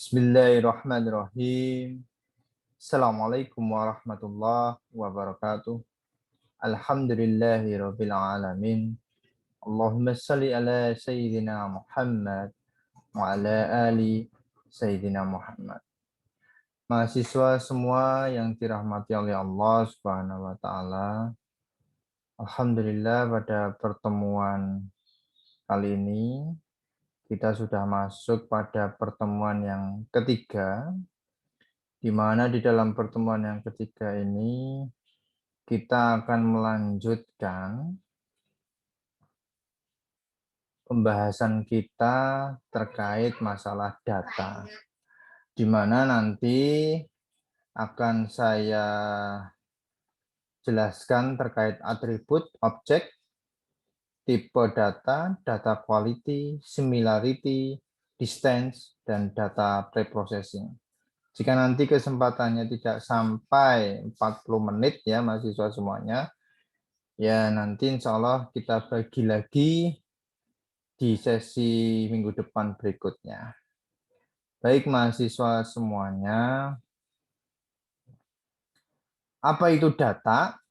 Bismillahirrahmanirrahim. Assalamualaikum warahmatullahi wabarakatuh. Alhamdulillahirabbil alamin. Allahumma shalli ala sayyidina Muhammad wa ala ali sayyidina Muhammad. Mahasiswa semua yang dirahmati oleh Allah Subhanahu wa taala. Alhamdulillah pada pertemuan kali ini kita sudah masuk pada pertemuan yang ketiga, di mana di dalam pertemuan yang ketiga ini kita akan melanjutkan pembahasan kita terkait masalah data, di mana nanti akan saya jelaskan terkait atribut, objek, tipe data, data quality, similarity, distance, dan data preprocessing. Jika nanti kesempatannya tidak sampai 40 menit ya mahasiswa semuanya, ya nanti insya Allah kita bagi lagi di sesi minggu depan berikutnya. Baik mahasiswa semuanya, apa itu data?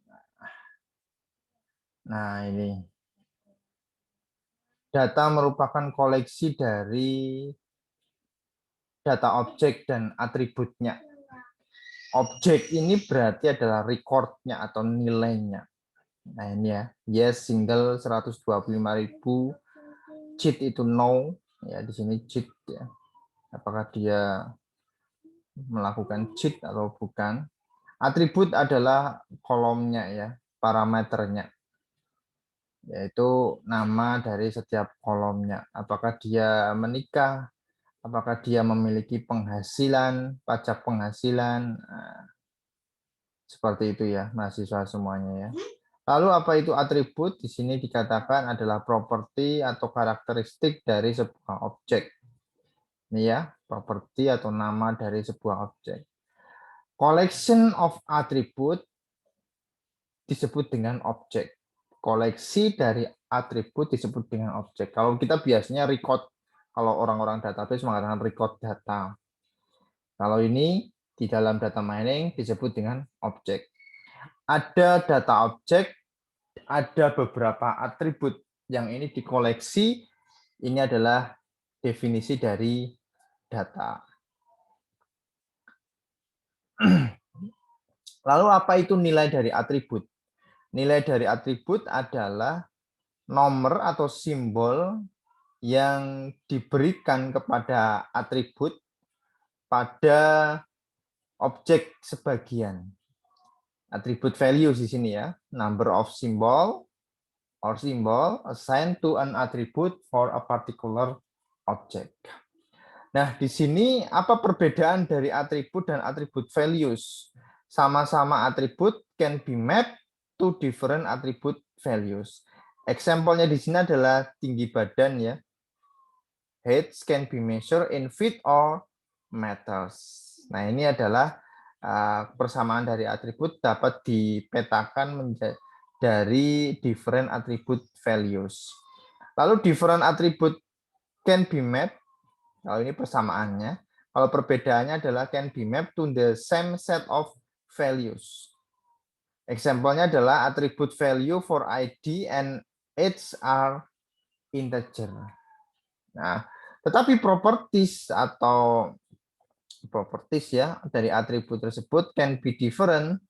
Nah ini, data merupakan koleksi dari data objek dan atributnya. Objek ini berarti adalah recordnya atau nilainya. Nah ini ya, yes single 125.000, cheat itu no, ya di sini cheat ya. Apakah dia melakukan cheat atau bukan? Atribut adalah kolomnya ya, parameternya, yaitu nama dari setiap kolomnya. Apakah dia menikah, apakah dia memiliki penghasilan, pajak penghasilan, nah, seperti itu ya mahasiswa semuanya ya. Lalu apa itu atribut? Di sini dikatakan adalah properti atau karakteristik dari sebuah objek. Ini ya, properti atau nama dari sebuah objek. Collection of attribute disebut dengan objek. Koleksi dari atribut disebut dengan objek. Kalau kita biasanya record, kalau orang-orang database mengatakan record data. Kalau ini di dalam data mining disebut dengan objek. Ada data objek, ada beberapa atribut yang ini dikoleksi. Ini adalah definisi dari data. Lalu apa itu nilai dari atribut? Nilai dari atribut adalah nomor atau simbol yang diberikan kepada atribut pada objek sebagian. Atribut value di sini ya, number of symbol or symbol assigned to an attribute for a particular object. Nah, di sini apa perbedaan dari atribut dan atribut values? Sama-sama atribut can be mapped to different attribute values. Example-nya di sini adalah tinggi badan ya. Height can be measured in feet or meters. Nah, ini adalah persamaan dari atribut dapat dipetakan dari different attribute values. Lalu different attribute can be mapped. Kalau ini persamaannya. Kalau perbedaannya adalah can be mapped to the same set of values. Example-nya adalah attribute value for ID and age are integer. Nah, tetapi properties atau properties ya dari atribut tersebut can be different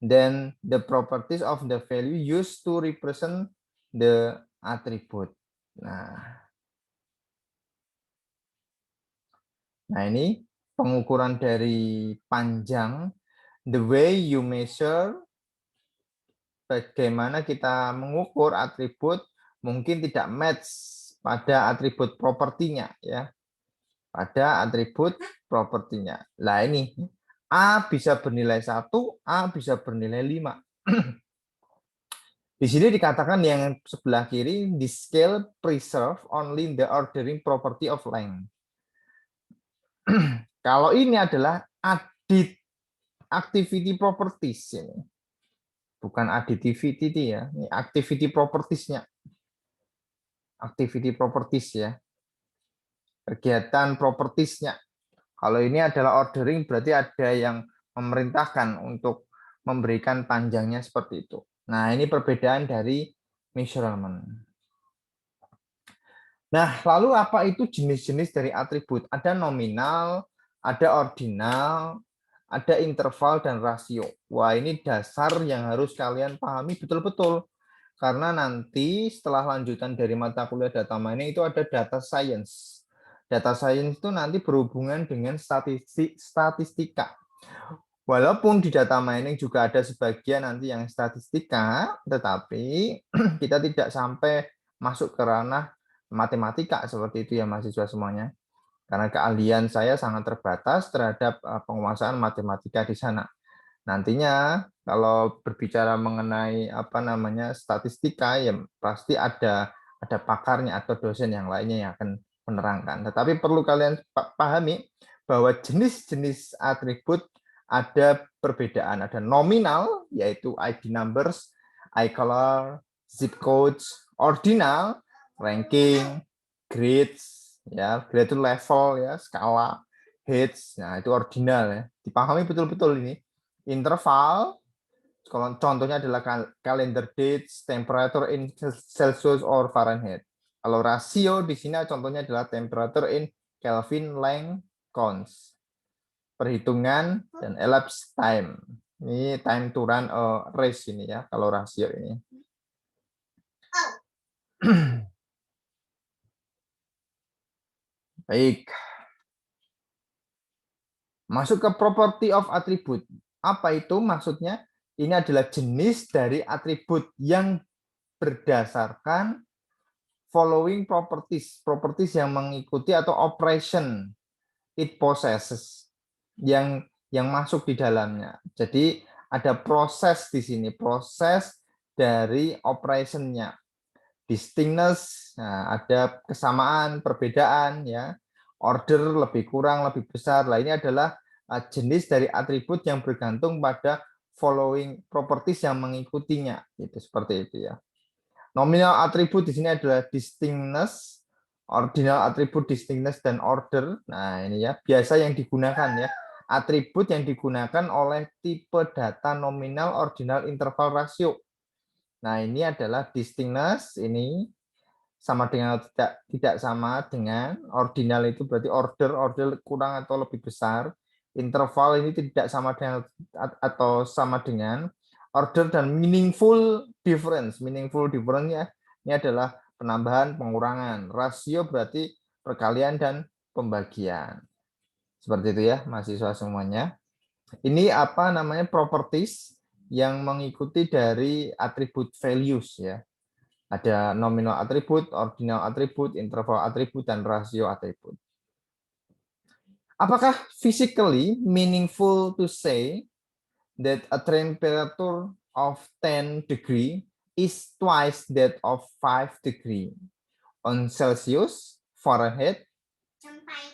than the properties of the value used to represent the attribute. Nah ini pengukuran dari panjang, the way you measure, bagaimana kita mengukur atribut mungkin tidak match pada atribut propertinya ya. Pada atribut propertinya. Nah ini A bisa bernilai 1, A bisa bernilai 5. Di sini dikatakan yang sebelah kiri, the scale preserve only the ordering property of length. Kalau ini adalah activity properties ini. Bukan additivity ya, ini activity properties-nya. Activity properties ya. Kegiatan properties-nya. Kalau ini adalah ordering, berarti ada yang memerintahkan untuk memberikan panjangnya seperti itu. Nah, ini perbedaan dari measurement. Nah, lalu apa itu jenis-jenis dari atribut? Ada nominal, ada ordinal, ada interval, dan rasio. Wah, ini dasar yang harus kalian pahami betul-betul. Karena nanti setelah lanjutan dari mata kuliah data mining itu ada data science. Data science itu nanti berhubungan dengan statistika. Walaupun di data mining juga ada sebagian nanti yang statistika, tetapi kita tidak sampai masuk ke ranah matematika seperti itu ya mahasiswa semuanya. Karena keahlian saya sangat terbatas terhadap penguasaan matematika di sana. Nantinya kalau berbicara mengenai apa namanya statistika ya pasti ada pakarnya atau dosen yang lainnya yang akan menerangkan. Tetapi perlu kalian pahami bahwa jenis-jenis atribut ada perbedaan. Ada nominal yaitu ID numbers, eye color, zip codes, ordinal, ranking, grades, ya grade itu level ya skala, heads, nah itu ordinal ya. Dipahami betul-betul ini. Interval, kalau contohnya adalah calendar dates, temperature in Celsius or Fahrenheit. Kalau rasio di sini contohnya adalah temperature in Kelvin, length, counts. Perhitungan dan elapsed time. Ini time to run a race ini ya, kalau rasio ini. Baik. Masuk ke property of attribute. Apa itu maksudnya? Ini adalah jenis dari atribut yang berdasarkan following properties. Properties yang mengikuti atau operation it possesses. Yang masuk di dalamnya. Jadi ada proses di sini. Proses dari operationnya. Distinctness, nah, ada kesamaan, perbedaan, ya. Order lebih kurang, lebih besar. Nah, ini adalah jenis dari atribut yang bergantung pada following properties yang mengikutinya. Itu seperti itu ya. Nominal atribut di sini adalah distinctness, ordinal atribut distinctness dan order. Nah, ini ya, biasa yang digunakan ya. Atribut yang digunakan oleh tipe data nominal, ordinal, interval, rasio. Nah, ini adalah distinctness, ini sama dengan tidak sama dengan ordinal, itu berarti order kurang atau lebih besar. Interval ini tidak sama dengan atau sama dengan order, dan meaningful difference. Meaningful difference ya, ini adalah penambahan, pengurangan. Rasio berarti perkalian dan pembagian. Seperti itu ya mahasiswa semuanya. Ini apa namanya properties yang mengikuti dari atribut values ya. Ada nominal atribut, ordinal atribut, interval atribut, dan rasio atribut. Apakah physically meaningful to say that a temperature of 10 degree is twice that of 5 degree on Celsius, Fahrenheit,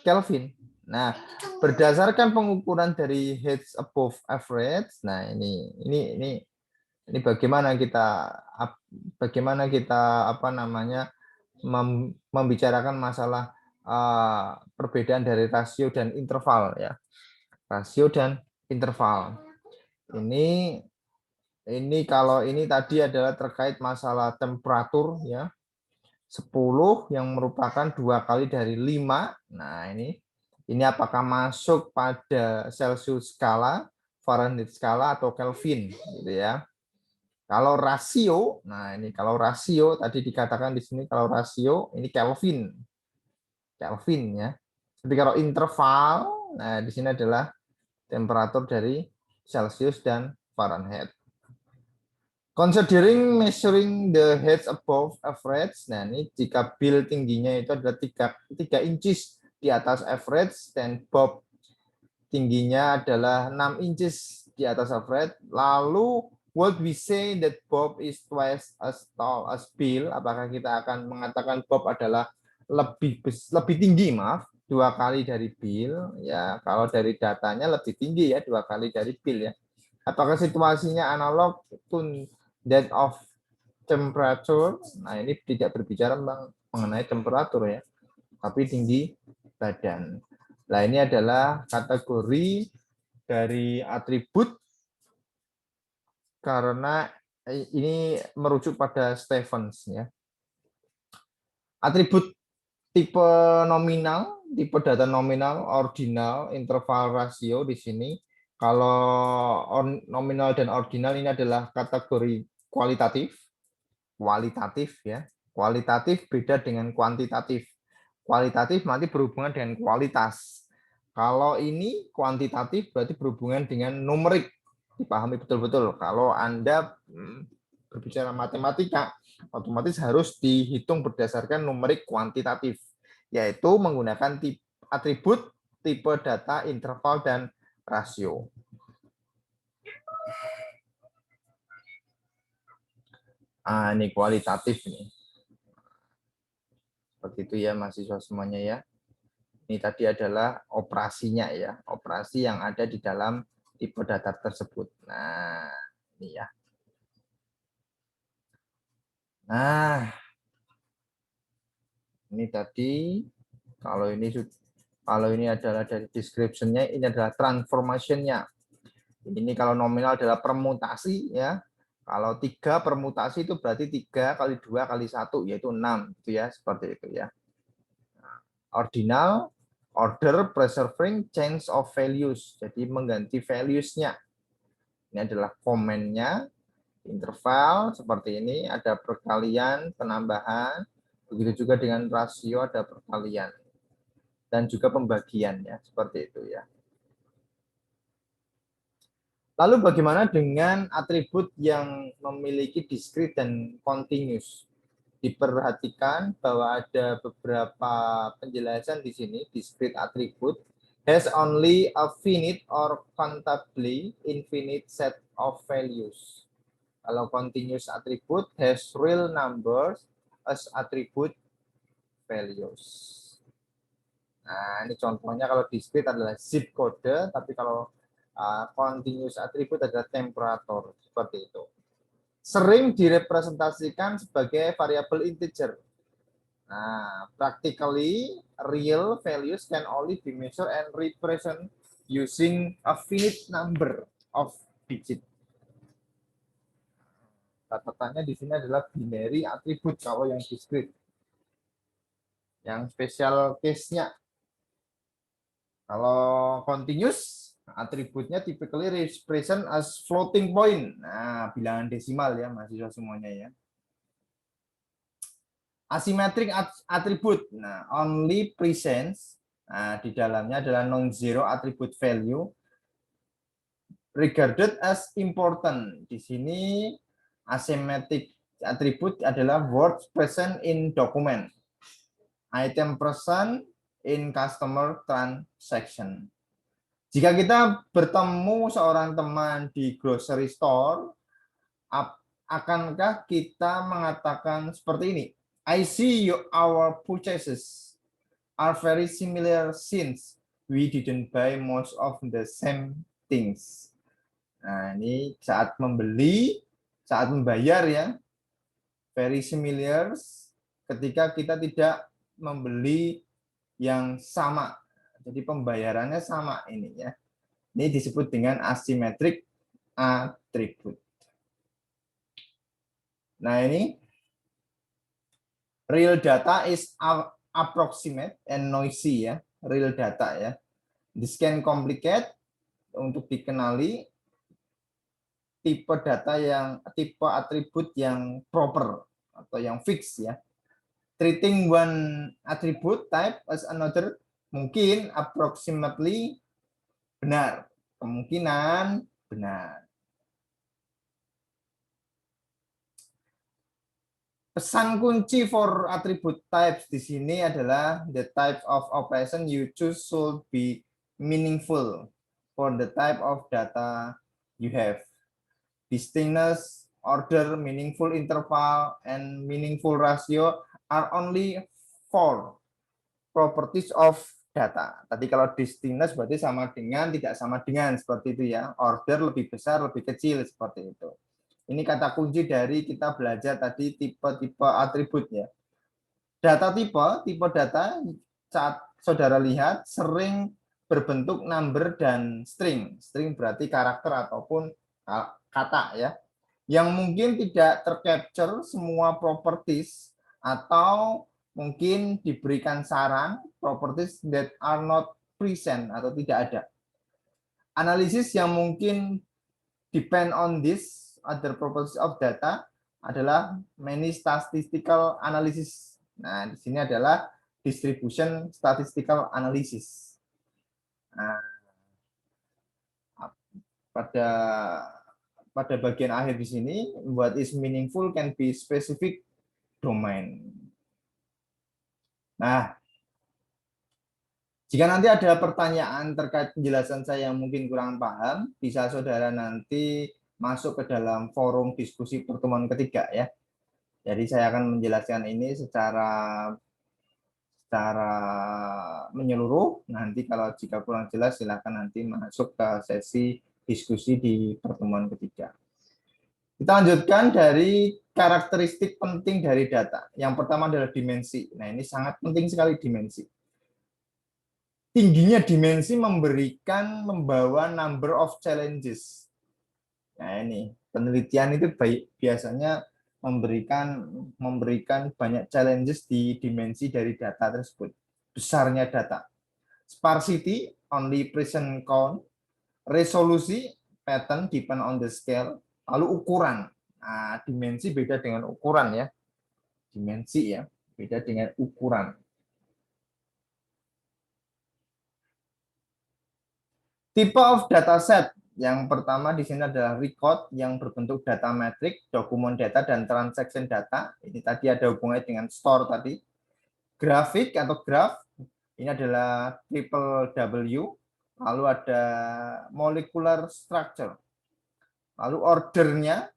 Kelvin? Nah, berdasarkan pengukuran dari heads above average, nah ini bagaimana kita apa namanya membicarakan masalah perbedaan dari rasio dan interval ya. Rasio dan interval. Ini kalau ini tadi adalah terkait masalah temperatur ya. 10 yang merupakan 2 kali dari 5. Nah, ini apakah masuk pada Celsius skala, Fahrenheit skala, atau Kelvin gitu ya. Kalau rasio, nah ini kalau rasio tadi dikatakan di sini kalau rasio ini Kelvin. Kelvin ya. Tapi kalau interval, nah di sini adalah temperatur dari Celsius dan Fahrenheit. Considering measuring the heads above average, nah ini jika bill tingginya itu adalah 3 inches di atas average dan bob tingginya adalah 6 inches di atas average, lalu would we say that bob is twice as tall as bill? Apakah kita akan mengatakan bob adalah lebih tinggi, 2 kali dari bill ya. Kalau dari datanya lebih tinggi ya, 2 kali dari bill ya. Apakah situasinya analog to that of temperature? Nah, ini tidak berbicara mengenai temperatur ya, tapi tinggi badan. Nah, ini adalah kategori dari atribut karena ini merujuk pada Stephens ya. Atribut tipe nominal, tipe data nominal, ordinal, interval, rasio di sini. Kalau nominal dan ordinal ini adalah kategori kualitatif. Kualitatif ya. Kualitatif beda dengan kuantitatif. Kualitatif nanti berhubungan dengan kualitas. Kalau ini kuantitatif berarti berhubungan dengan numerik. Dipahami betul-betul. Kalau Anda berbicara matematika, otomatis harus dihitung berdasarkan numerik kuantitatif, yaitu menggunakan atribut, tipe data, interval, dan rasio. Ini kualitatif nih. Seperti itu ya mahasiswa semuanya ya. Ini tadi adalah operasinya ya, operasi yang ada di dalam tipe data tersebut. Nah, ini ya. Nah, ini tadi kalau ini adalah dari description-nya, ini adalah transformation-nya. Ini kalau nominal adalah permutasi ya. Kalau 3 permutasi itu berarti 3 kali 2 kali 1 yaitu 6 gitu ya, seperti itu ya. Ordinal, order, preserving, change of values. Jadi mengganti values-nya. Ini adalah comment-nya. Interval seperti ini, ada perkalian, penambahan. Begitu juga dengan rasio ada perkalian. Dan juga pembagian ya, seperti itu ya. Lalu bagaimana dengan atribut yang memiliki discrete dan continuous? Diperhatikan bahwa ada beberapa penjelasan di sini. Discrete attribute has only a finite or countably infinite set of values. Kalau continuous attribute has real numbers as attribute values. Nah, ini contohnya kalau discrete adalah zip kode, tapi kalau continuous attribute adalah temperatur, seperti itu. Sering direpresentasikan sebagai variabel integer. Nah, practically real values can only be measured and represent using a finite number of digit. Catatannya di sini adalah binary attribute kalau yang discrete. Yang special case-nya kalau continuous atributnya typically represent as floating point. Nah, bilangan desimal ya mahasiswa semuanya ya. Asymmetric attribute. Nah, only presence. Nah, di dalamnya adalah non-zero attribute value regarded as important. Di sini asymmetric attribute adalah words present in document. Item present in customer transaction. Jika kita bertemu seorang teman di grocery store, akankah kita mengatakan seperti ini? I see our purchases are very similar since we didn't buy most of the same things. Nah, ini saat membeli, saat membayar ya, very similar ketika kita tidak membeli yang sama. Jadi pembayarannya sama ini ya. Ini disebut dengan asymmetric attribute. Nah, ini real data is approximate and noisy ya, real data ya. This can complicate untuk dikenali tipe data yang tipe atribut yang proper atau yang fix ya. Treating one attribute type as another mungkin approximately benar, kemungkinan benar. Pesan kunci for attribute types di sini adalah the type of operation you choose should be meaningful for the type of data you have. Distinctness, order, meaningful interval, and meaningful ratio are only 4 properties of data. Tadi kalau distinctness berarti sama dengan, tidak sama dengan, seperti itu ya. Order lebih besar, lebih kecil, seperti itu. Ini kata kunci dari kita belajar tadi tipe-tipe atribut ya. Data tipe data saat saudara lihat sering berbentuk number dan string. String berarti karakter ataupun kata ya. Yang mungkin tidak tercapture semua properties atau mungkin diberikan saran properties that are not present atau tidak ada. Analisis yang mungkin depend on this other properties of data adalah many statistical analysis. Nah, di sini adalah distribution statistical analysis. Nah, pada bagian akhir di sini, what is meaningful can be specific domain. Nah, jika nanti ada pertanyaan terkait penjelasan saya yang mungkin kurang paham, bisa saudara nanti masuk ke dalam forum diskusi pertemuan ketiga ya. Jadi saya akan menjelaskan ini secara menyeluruh. Nanti kalau jika kurang jelas silakan nanti masuk ke sesi diskusi di pertemuan ketiga. Kita lanjutkan dari karakteristik penting dari data. Yang pertama adalah dimensi. Nah, ini sangat penting sekali dimensi. Tingginya dimensi membawa number of challenges. Nah, ini penelitian itu biasanya memberikan banyak challenges di dimensi dari data tersebut. Besarnya data. Sparsity, only present count. Resolusi, pattern, depend on the scale. Lalu ukuran. Nah, dimensi beda dengan ukuran ya. Dimensi ya, beda dengan ukuran. Tipe of dataset. Yang pertama di sini adalah record yang berbentuk data metrik, dokumen data, dan transaction data. Ini tadi ada hubungannya dengan store tadi. Grafik atau graph, ini adalah triple W. Lalu ada molecular structure. Lalu ordernya,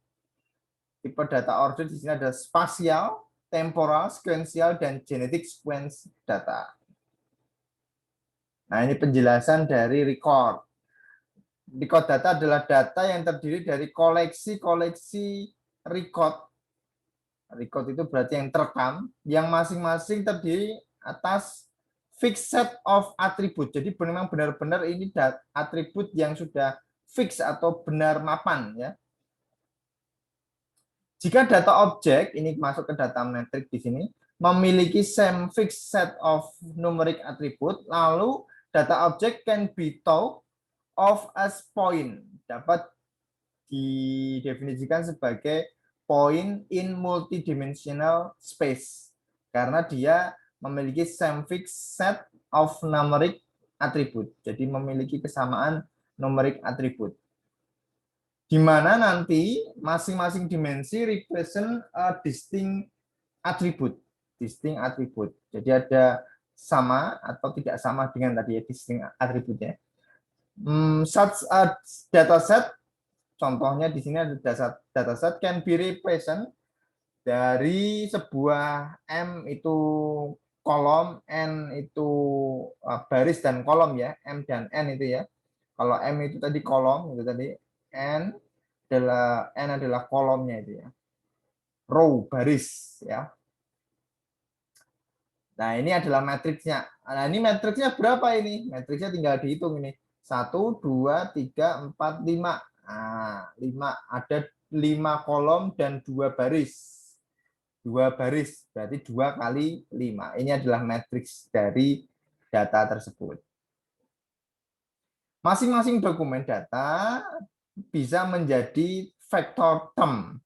tipe data order di sini ada spasial, temporal, sequential, dan genetic sequence data. Nah, ini penjelasan dari record. Record data adalah data yang terdiri dari koleksi-koleksi record. Record itu berarti yang terekam, yang masing-masing terdiri atas fixed set of atribut. Jadi memang benar-benar ini atribut yang sudah fix atau benar mapan ya. Jika data objek ini masuk ke data metrik di sini memiliki same fixed set of numeric attribute, lalu data object can be thought of as point, dapat didefinisikan sebagai point in multidimensional space karena dia memiliki same fixed set of numeric attribute. Jadi memiliki kesamaan numeric attribute. Di mana nanti masing-masing dimensi represent a distinct attribute. Distinct attribute. Jadi ada sama atau tidak sama dengan tadi ya distinct attribute-nya. Such a dataset, contohnya di sini ada dataset can be represent dari sebuah M itu kolom, N itu baris dan kolom ya, M dan N itu ya. Kalau M itu tadi kolom, itu tadi N adalah kolomnya itu ya. Row, baris ya. Nah, ini adalah matriksnya. Nah, ini matriksnya berapa ini? Matriksnya tinggal dihitung ini. 1, 2, 3, 4, 5. Nah, 5 ada 5 kolom dan 2 baris. 2 baris berarti 2 kali 5. Ini adalah matriks dari data tersebut. Masing-masing dokumen data bisa menjadi vector term.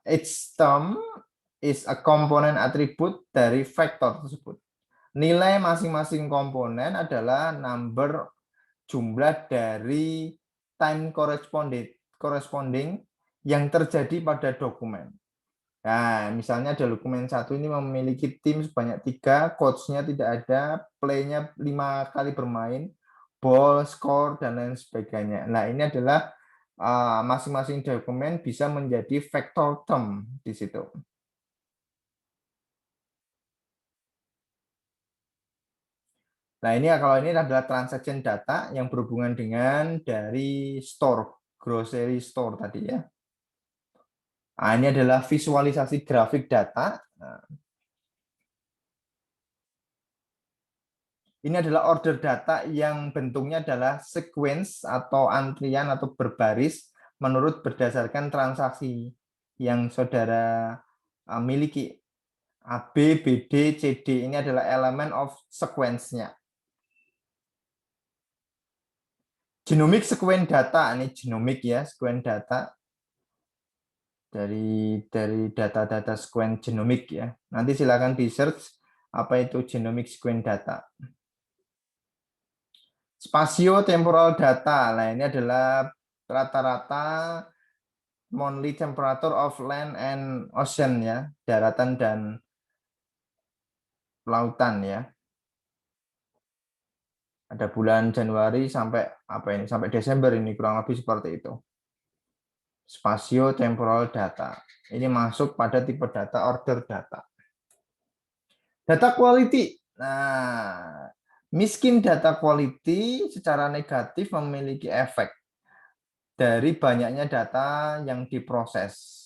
Each term is a component attribute dari vektor tersebut. Nilai masing-masing komponen adalah jumlah dari time corresponding yang terjadi pada dokumen. Nah, misalnya ada dokumen 1 ini memiliki tim sebanyak 3, coach-nya tidak ada, play-nya 5 kali bermain, ball, score, dan lain sebagainya. Nah, ini adalah masing-masing dokumen bisa menjadi vector term di situ. Nah, ini kalau ini adalah transaction data yang berhubungan dengan dari store, grocery store tadi ya. Nah, ini adalah visualisasi grafik data. Ini adalah order data yang bentuknya adalah sequence atau antrian atau berbaris menurut berdasarkan transaksi yang saudara miliki. A, B, B, D, C, D ini adalah elemen of sequence-nya. Genomic sequence data, ini genomic ya, sequence data dari data-data sequence genomik ya. Nanti silakan di search apa itu genomic sequence data. Spatio-temporal data. Nah, ini adalah rata-rata monthly temperature of land and ocean ya, daratan dan lautan ya. Ada bulan Januari sampai apa ini? Sampai Desember ini kurang lebih seperti itu. Spatio-temporal data. Ini masuk pada tipe data order data. Data quality. Nah, miskin data quality secara negatif memiliki efek dari banyaknya data yang diproses.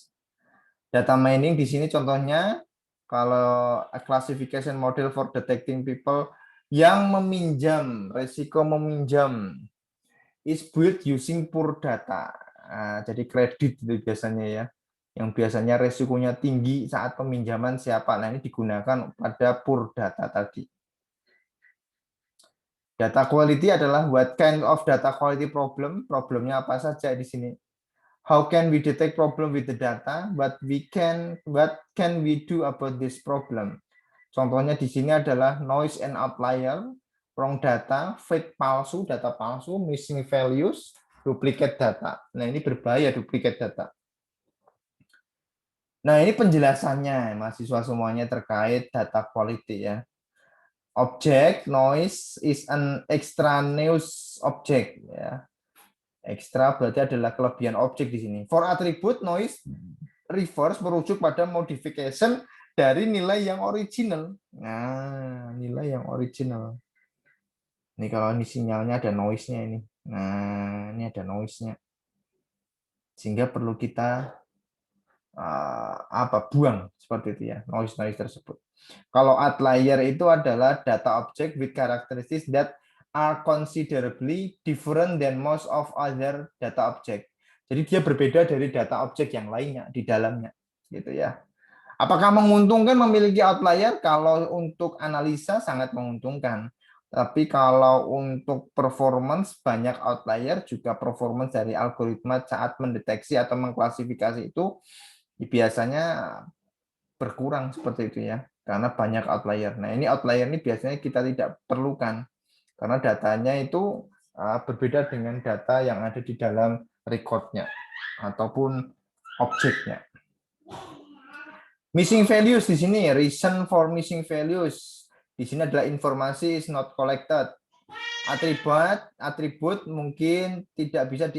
Data mining di sini contohnya kalau a classification model for detecting people yang meminjam, resiko meminjam is built using poor data. Nah, jadi kredit itu biasanya ya. Yang biasanya resikonya tinggi saat peminjaman siapa. Nah, ini digunakan pada poor data tadi. Data quality adalah what kind of data quality problem? Problemnya apa saja di sini? How can we detect problem with the data? What can we do about this problem? Contohnya di sini adalah noise and outlier, wrong data, fake palsu, data palsu, missing values, duplicate data. Nah, ini berbahaya duplicate data. Nah, ini penjelasannya mahasiswa semuanya terkait data quality ya. Object noise is an extraneous object ya. Ekstra berarti adalah kelebihan objek di sini. For attribute noise reverse merujuk pada modification dari nilai yang original. Nah, nilai yang original. Ini kalau ini sinyalnya ada noise-nya ini. Nah, ini ada noise-nya. Sehingga perlu kita buang seperti itu ya, noise tersebut. Kalau outlier itu adalah data object with characteristics that are considerably different than most of other data object. Jadi dia berbeda dari data objek yang lainnya di dalamnya, gitu ya. Apakah menguntungkan memiliki outlier? Kalau untuk analisa sangat menguntungkan. Tapi kalau untuk performance banyak outlier juga performance dari algoritma saat mendeteksi atau mengklasifikasi itu biasanya berkurang seperti itu ya, karena banyak outlier. Nah, ini outlier ini biasanya kita tidak perlukan karena datanya itu berbeda dengan data yang ada di dalam recordnya ataupun objeknya. Missing values di sini, reason for missing values. Di sini adalah informasi is not collected. Atribut mungkin tidak bisa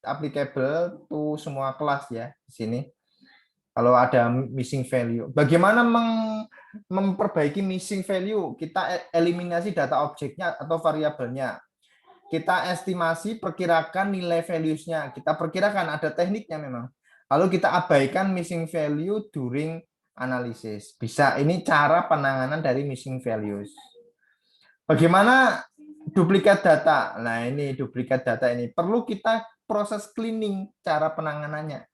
applicable to semua kelas ya di sini. Kalau ada missing value. Bagaimana memperbaiki missing value? Kita eliminasi data objeknya atau variabelnya. Kita estimasi, perkirakan nilai values-nya. Kita perkirakan, ada tekniknya memang. Lalu kita abaikan missing value during analysis. Bisa, ini cara penanganan dari missing values. Bagaimana duplikat data? Nah, ini duplikat data ini. Perlu kita proses cleaning cara penanganannya.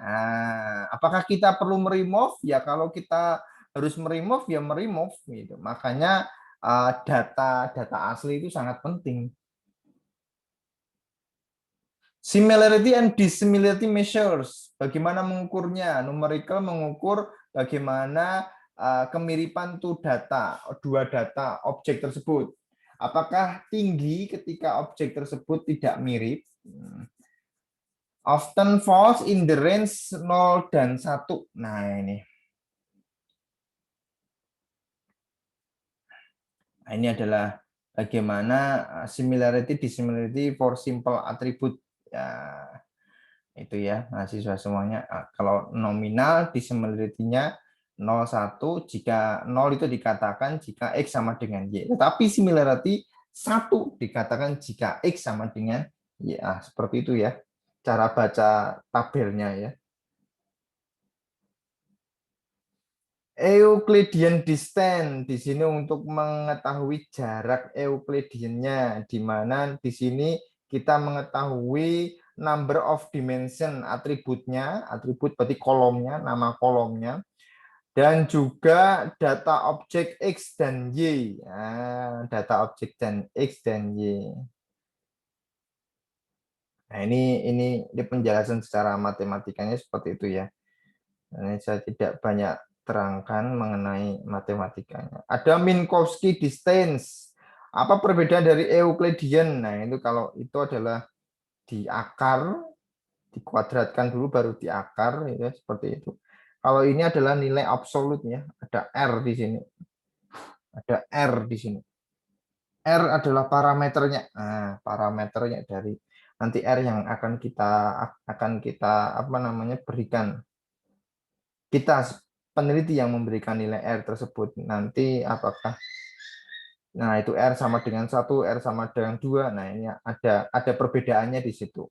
Nah, apakah kita perlu meremove? Ya, kalau kita harus meremove, ya meremove. Gitu. Makanya data asli itu sangat penting. Similarity and dissimilarity measures. Bagaimana mengukurnya? Numerical mengukur bagaimana kemiripan tuh data, dua data objek tersebut. Apakah tinggi ketika objek tersebut tidak mirip? Often falls in the range 0 dan 1. Nah, ini. Nah, ini adalah bagaimana similarity dissimilarity for simple attribute. Ya, itu ya, mahasiswa semuanya. Kalau nominal dissimilarity-nya 0,1 jika 0 itu dikatakan jika X sama dengan Y. Tetapi similarity 1 dikatakan jika X sama dengan Y. Seperti itu ya. Cara baca tabelnya ya. Euclidean distance di sini untuk mengetahui jarak Euclideannya, di mana di sini kita mengetahui number of dimension atributnya, atribut berarti kolomnya, nama kolomnya, dan juga data objek X dan Y. Nah, data objek dan X dan Y. Nah, ini penjelasan secara matematikanya seperti itu ya. Ini saya tidak banyak terangkan mengenai matematikanya. Ada Minkowski distance. Apa perbedaan dari Euclidean? Nah, itu kalau itu adalah di akar, dikuadratkan dulu baru di akar, ya, seperti itu. Kalau ini adalah nilai absolutnya, ada R di sini. Ada R di sini. R adalah parameternya. Nah, parameternya dari nanti R yang akan kita apa namanya berikan. Kita peneliti yang memberikan nilai R tersebut nanti apakah itu R sama dengan 1, R sama dengan 2. Nah, ini ada perbedaannya di situ.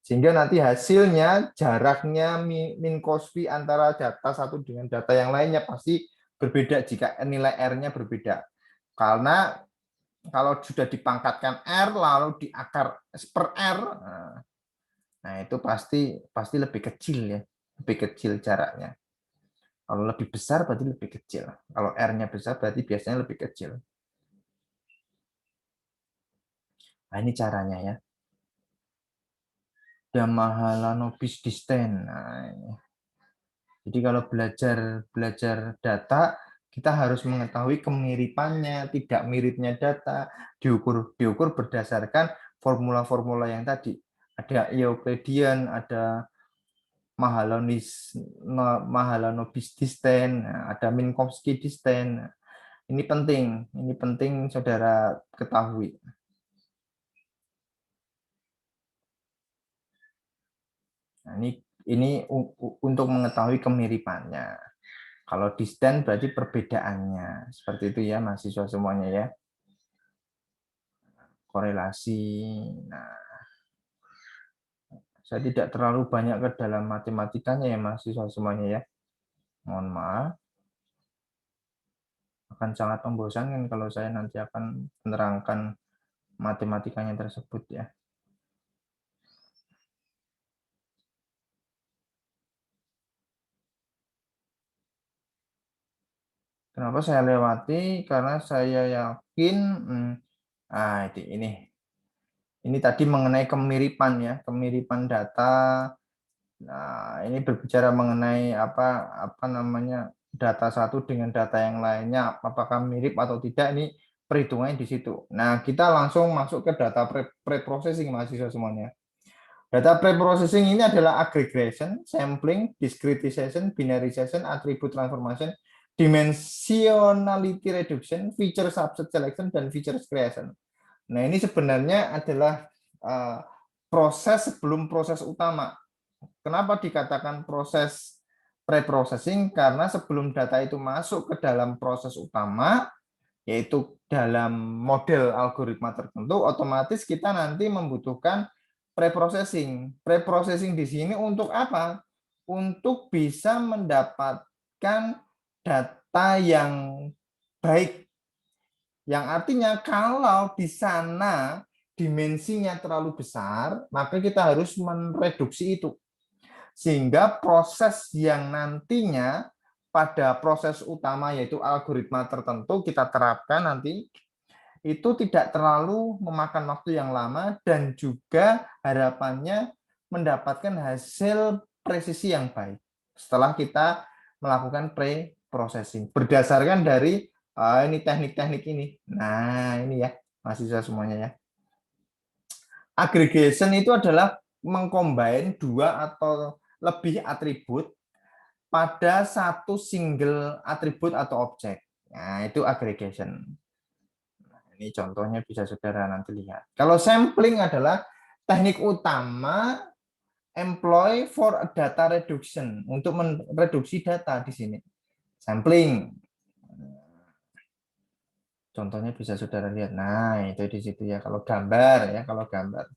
Sehingga nanti hasilnya jaraknya Minkowski antara data satu dengan data yang lainnya pasti berbeda jika nilai R-nya berbeda. Karena kalau sudah dipangkatkan R lalu di akar per R, nah itu pasti lebih kecil ya, lebih kecil jaraknya. Kalau lebih besar berarti lebih kecil. Kalau R-nya besar berarti biasanya lebih kecil. Nah, ini caranya ya. Ada Mahalanobis distance. Nah, ini. Jadi kalau belajar data, kita harus mengetahui kemiripannya, tidak miripnya data, diukur berdasarkan formula-formula yang tadi. Ada Euclidean, ada Mahalanobis distance, ada Minkowski distance. Ini penting saudara ketahui. Nah, ini untuk mengetahui kemiripannya. Kalau distance berarti perbedaannya. Seperti itu ya mahasiswa semuanya ya. Korelasi. Nah, saya tidak terlalu banyak ke dalam matematikanya ya mahasiswa semuanya ya. Mohon maaf. Akan sangat membosankan kalau saya nanti akan menerangkan matematikanya tersebut ya. Kenapa saya lewati? Karena saya yakin, ini tadi mengenai kemiripan ya, kemiripan data. Nah, ini berbicara mengenai apa namanya data satu dengan data yang lainnya, apakah mirip atau tidak, ini perhitungannya di situ. Nah, kita langsung masuk ke data pre-processing mahasiswa semuanya. Data pre-processing ini adalah aggregation, sampling, discretization, binarization, attribute transformation, dimensionality reduction, feature subset selection, dan feature creation. Nah, ini sebenarnya adalah proses sebelum proses utama. Kenapa dikatakan proses pre-processing? Karena sebelum data itu masuk ke dalam proses utama, yaitu dalam model algoritma tertentu, otomatis kita nanti membutuhkan pre-processing. Pre-processing di sini untuk apa? Untuk bisa mendapatkan data yang baik. Yang artinya kalau di sana dimensinya terlalu besar, maka kita harus mereduksi itu. Sehingga proses yang nantinya pada proses utama yaitu algoritma tertentu kita terapkan nanti itu tidak terlalu memakan waktu yang lama dan juga harapannya mendapatkan hasil presisi yang baik setelah kita melakukan pre-processing berdasarkan dari ini teknik-teknik ini. Nah, ini ya mahasiswa semuanya ya. Aggregation itu adalah mengcombine dua atau lebih atribut pada satu single atribut atau objek. Nah, itu aggregation. Nah, ini contohnya bisa saudara nanti lihat. Kalau sampling adalah teknik utama employ for data reduction, untuk mereduksi data di sini. Sampling. Contohnya bisa saudara lihat. Nah, itu di situ ya kalau gambar ya, kalau gambar.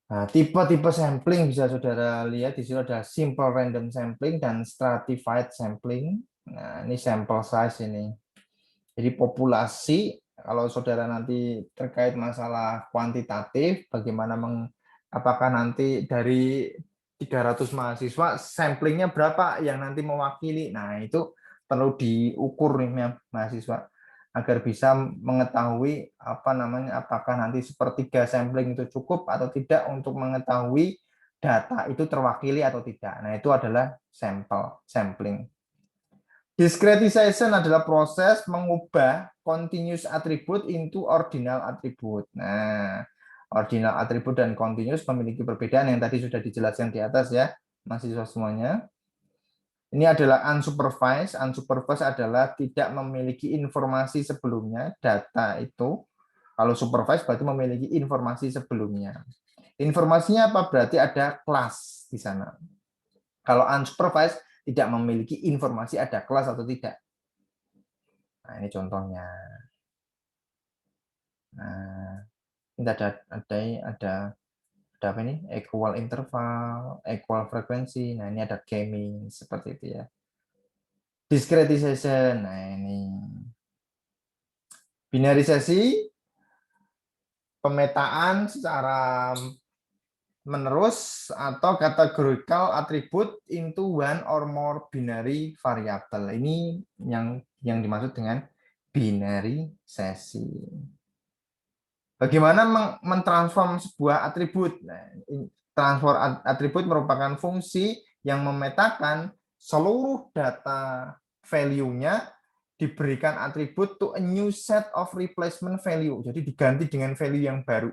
Nah, tipe-tipe sampling bisa saudara lihat di sini ada simple random sampling dan stratified sampling. Nah, ini sampel size ini. Jadi populasi, kalau saudara nanti terkait masalah kuantitatif, bagaimana apakah nanti dari 300 mahasiswa, samplingnya berapa yang nanti mewakili. Nah, itu perlu diukur nih mahasiswa agar bisa mengetahui apa namanya, apakah nanti sepertiga sampling itu cukup atau tidak untuk mengetahui data itu terwakili atau tidak. Nah, itu adalah sampling. Discretization adalah proses mengubah continuous attribute into ordinal attribute. Nah, ordinal attribute dan continuous memiliki perbedaan yang tadi sudah dijelaskan di atas ya, mahasiswa semuanya. Ini adalah unsupervised. Unsupervised adalah tidak memiliki informasi sebelumnya, data itu. Kalau supervised berarti memiliki informasi sebelumnya. Informasinya apa? Berarti ada kelas di sana. Kalau unsupervised tidak memiliki informasi ada kelas atau tidak. Nah, ini contohnya. Nah, ini ada apa ini? Equal interval, equal frekuensi. Nah, ini ada gaming seperti itu ya. Discretization. Nah, ini binarisasi, pemetaan secara menerus atau categorical attribute into one or more binary variable. Ini yang dimaksud dengan binarisasi. Bagaimana mentransform sebuah atribut? Nah, transfer atribut merupakan fungsi yang memetakan seluruh data value-nya diberikan atribut to a new set of replacement value. Jadi diganti dengan value yang baru.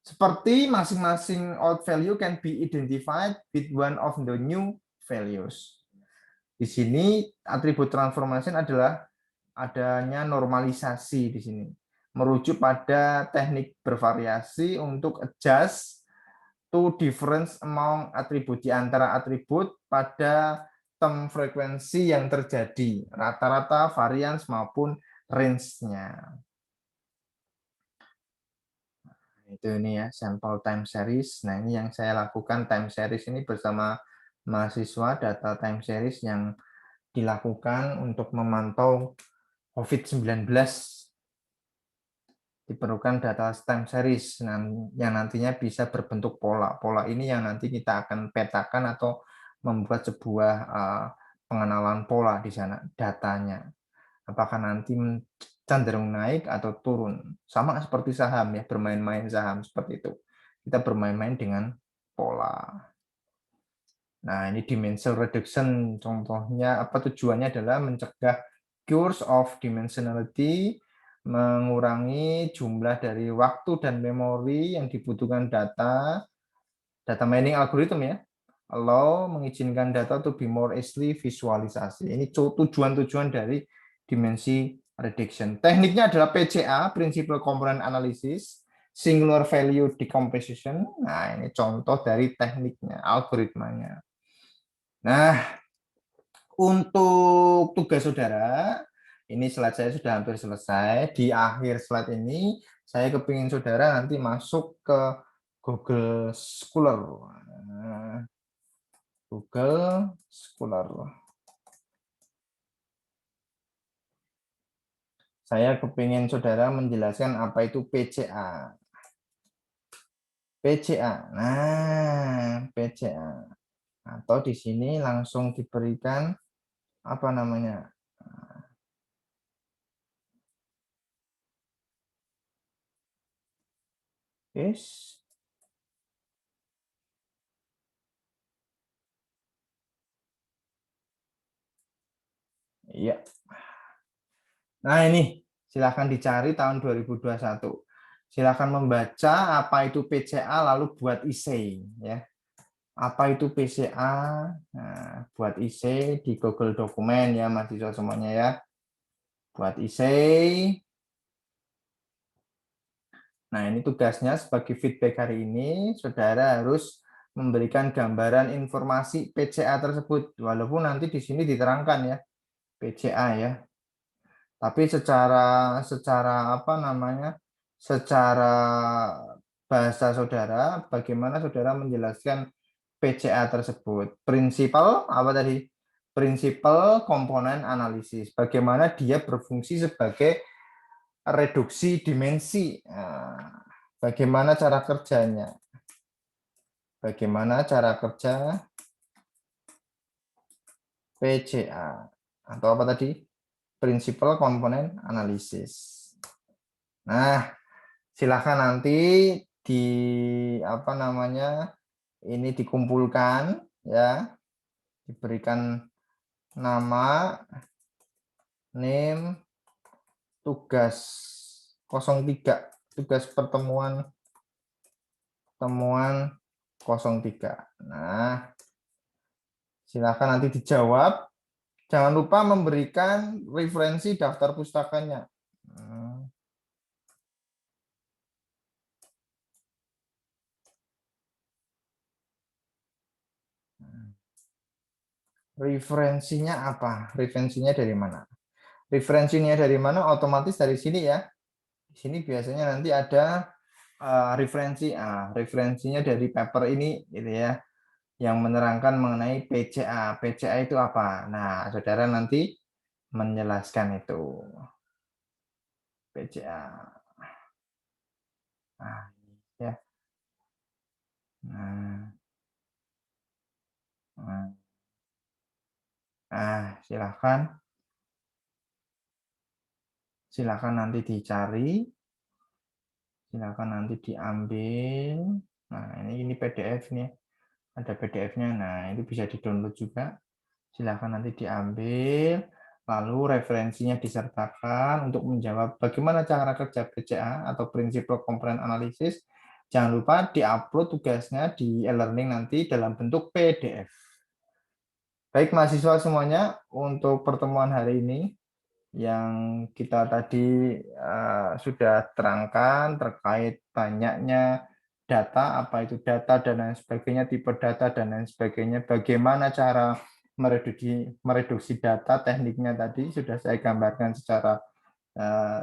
Seperti masing-masing old value can be identified with one of the new values. Di sini atribut transformation adalah adanya normalisasi di sini. Merujuk pada teknik bervariasi untuk adjust to difference among atribut di antara atribut pada term frekuensi yang terjadi, rata-rata, varians maupun range-nya. Itu ini ya, sampel time series. Nah, ini yang saya lakukan time series ini bersama mahasiswa, data time series yang dilakukan untuk memantau COVID-19. Diperlukan data time series yang nantinya bisa berbentuk pola. Pola ini yang nanti kita akan petakan atau membuat sebuah pengenalan pola di sana datanya. Apakah nanti cenderung naik atau turun. Sama seperti saham ya, bermain-main saham seperti itu. Kita bermain-main dengan pola. Nah, ini dimensional reduction contohnya apa tujuannya adalah mencegah curse of dimensionality, mengurangi jumlah dari waktu dan memori yang dibutuhkan data mining algorithm ya, allow mengizinkan data to be more easily visualisasi. Ini tujuan-tujuan dari dimensi reduction. Tekniknya adalah PCA, Principal Component Analysis, Singular Value Decomposition. Nah, ini contoh dari tekniknya, algoritmanya. Nah, untuk tugas saudara, ini slide saya sudah hampir selesai. Di akhir slide ini, saya kepingin saudara nanti masuk ke Google Scholar. Google Scholar. Saya kepingin saudara menjelaskan apa itu PCA. PCA. Nah, PCA. Atau di sini langsung diberikan apa namanya? Yes. Iya. Nah, ini silahkan dicari tahun 2021. Silahkan membaca apa itu PCA lalu buat essay ya. Apa itu PCA? Nah, buat essay di Google Dokumen ya mahasiswa semuanya ya. Buat essay. Nah, ini tugasnya sebagai feedback hari ini, saudara harus memberikan gambaran informasi PCA tersebut. Walaupun nanti di sini diterangkan ya, PCA ya. Tapi secara apa namanya? Secara bahasa saudara, bagaimana saudara menjelaskan PCA tersebut. Prinsipal apa tadi? Prinsipal komponen analisis. Bagaimana dia berfungsi sebagai reduksi dimensi. Nah, bagaimana cara kerjanya? Bagaimana cara kerja PCA? Atau apa tadi? Prinsipal komponen analisis. Nah, silakan nanti di apa namanya ini dikumpulkan ya, diberikan nama, name, tugas 03, tugas pertemuan temuan 03. Nah, silakan nanti dijawab. Jangan lupa memberikan referensi daftar pustakanya. Referensinya apa? Referensinya dari mana? Referensinya dari mana? Otomatis dari sini ya. Di sini biasanya nanti ada referensi. Referensinya dari paper ini, gitu ya, yang menerangkan mengenai PCA. PCA itu apa? Nah, saudara nanti menjelaskan itu. PCA. Nah, ya. Nah, nah. Silakan. Silakan nanti dicari. Silakan nanti diambil. Nah, ini PDF nih. Ada PDF-nya. Nah, itu bisa di-download juga. Silakan nanti diambil, lalu referensinya disertakan untuk menjawab bagaimana cara kerja PCA atau prinsipal komponen analisis. Jangan lupa diupload tugasnya di e-learning nanti dalam bentuk PDF. Baik mahasiswa semuanya, untuk pertemuan hari ini yang kita tadi sudah terangkan terkait banyaknya data, apa itu data dan lain sebagainya, tipe data dan lain sebagainya, bagaimana cara mereduksi data, tekniknya tadi sudah saya gambarkan secara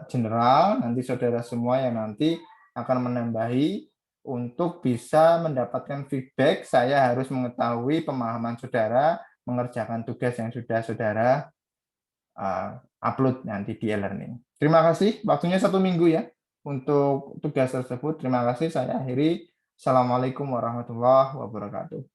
general. Nanti saudara semua yang nanti akan menambahi untuk bisa mendapatkan feedback, saya harus mengetahui pemahaman saudara mengerjakan tugas yang sudah saudara upload nanti di e-learning. Terima kasih, waktunya 1 minggu ya untuk tugas tersebut. Terima kasih, saya akhiri. Assalamualaikum warahmatullahi wabarakatuh.